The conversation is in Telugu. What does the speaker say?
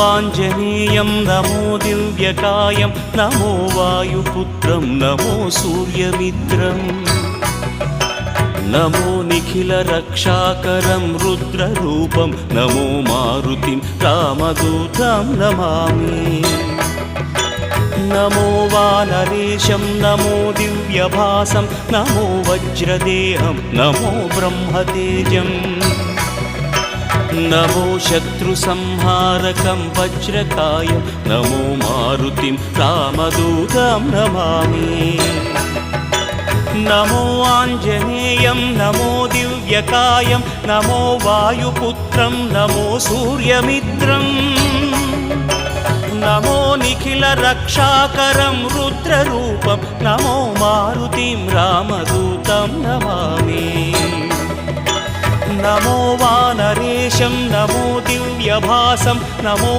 ఆంజనేయం నమో దివ్యకాయం నమో వాయుపుత్రం నమో సూర్యమిత్రం నమో నిఖిల రక్షాకరం రుద్రరూపం నమో మారుతిం రామదూతం నమామి నమో వానరేశం నమో దివ్యభాసం నమో వజ్రదేహం నమో బ్రహ్మతేజం నమో శత్రుసంహారకం వజ్రకాయం నమో మారుతిం రామదూతం నమామి నమో ఆంజనేయం నమో దివ్యకాయం నమో వాయుపుత్రం నమో సూర్యమిత్రం నమో నిఖిల రక్షాకరం రుద్రరూపం నమో మారుతిం రామదూతం నమామి నమో వానరేశం నమో దివ్యభాసం నమో